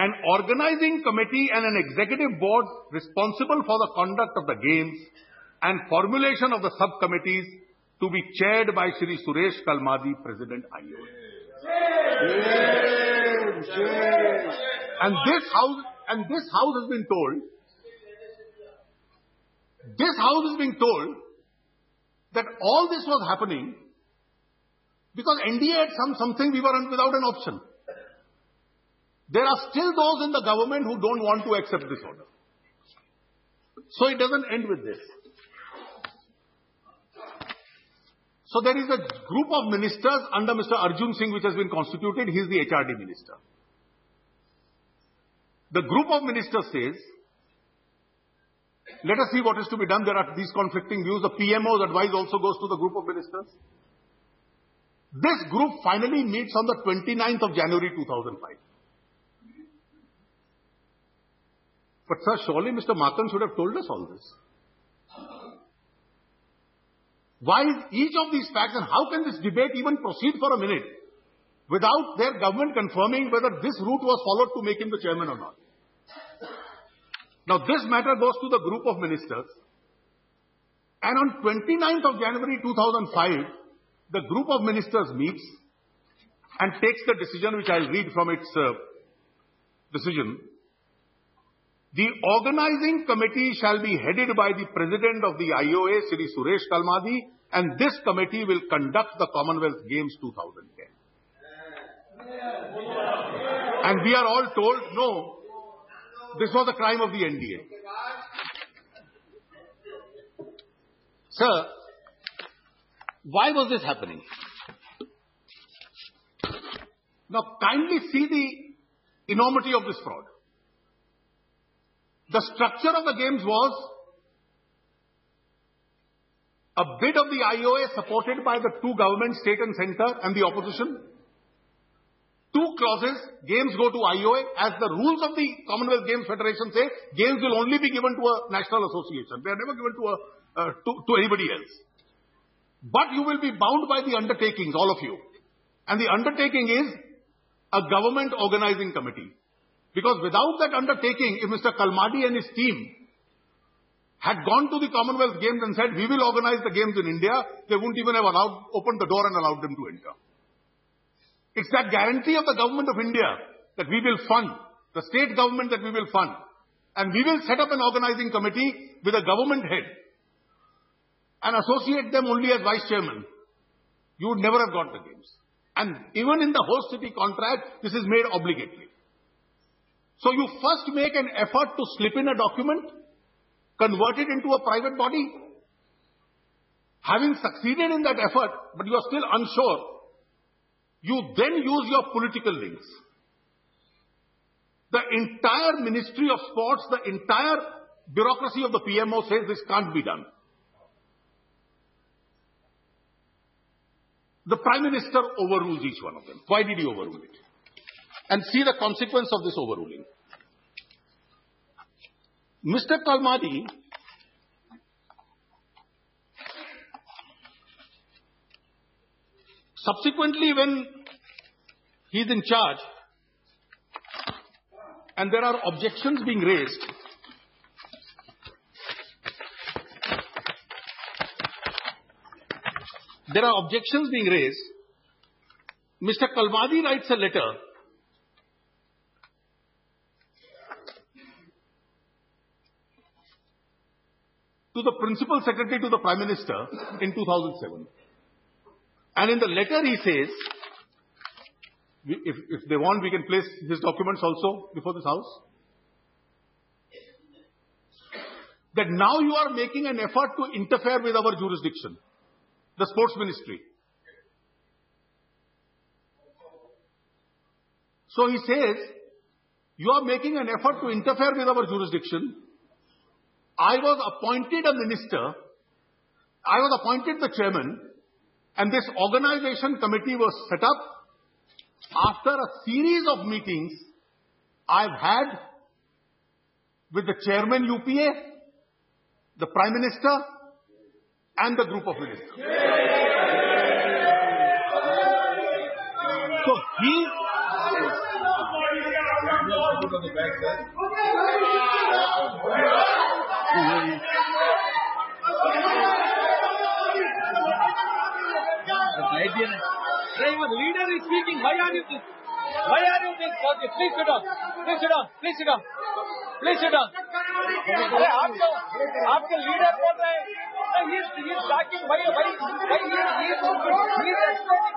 an organizing committee and an executive board responsible for the conduct of the games and formulation of the subcommittees to be chaired by Shri Suresh Kalmadi, President IOA. And this house has been told that all this was happening because NDA had something we were without an option. There are still those in the government who don't want to accept this order. So it doesn't end with this. So there is a group of ministers under Mr. Arjun Singh which has been constituted. He is the HRD minister. The group of ministers says, let us see what is to be done. There are these conflicting views. The PMO's advice also goes to the group of ministers. This group finally meets on the 29th of January 2005. But sir, surely Mr. Makan should have told us all this. Why is each of these facts, and how can this debate even proceed for a minute without their government confirming whether this route was followed to make him the chairman or not? Now this matter goes to the group of ministers, and on 29th of January 2005, the group of ministers meets and takes the decision, which I'll read from its decision. The organizing committee shall be headed by the president of the IOA, Shri Suresh Kalmadi, and this committee will conduct the Commonwealth Games 2010. And we are all told, no, this was a crime of the NDA. Sir, why was this happening? Now kindly see the enormity of this fraud. The structure of the games was a bid of the IOA supported by the two governments, state and center, and the opposition. Two clauses, games go to IOA. As the rules of the Commonwealth Games Federation say, games will only be given to a national association. They are never given to anybody else. But you will be bound by the undertakings, all of you. And the undertaking is a government organizing committee. Because without that undertaking, if Mr. Kalmadi and his team had gone to the Commonwealth Games and said, we will organize the games in India, they wouldn't even have opened the door and allowed them to enter. It's that guarantee of the government of India that we will fund, the state government that we will fund, and we will set up an organizing committee with a government head and associate them only as vice chairman. You would never have got the games. And even in the host city contract, this is made obligatory. So you first make an effort to slip in a document, convert it into a private body. Having succeeded in that effort, but you are still unsure, you then use your political links. The entire Ministry of Sports, the entire bureaucracy of the PMO says this can't be done. The Prime Minister overrules each one of them. Why did he overrule it? And see the consequence of this overruling. Mr. Kalmadi subsequently, when he is in charge and there are objections being raised, Mr. Kalmadi writes a letter to the Principal Secretary to the Prime Minister in 2007. And in the letter he says, if they want, we can place his documents also before this House, that now you are making an effort to interfere with our jurisdiction, the Sports Ministry. So he says, you are making an effort to interfere with our jurisdiction. I was appointed a minister. I was appointed the chairman. And this organization committee was set up after a series of meetings I've had with the chairman UPA, the Prime Minister, and the group of ministers. So Leader is speaking. Why are you this? Why are you this? Okay, please sit down. Please sit down. Please sit down. Please sit down. अरे आपके leader बोल रहे हैं. He is talking. Why he is explaining.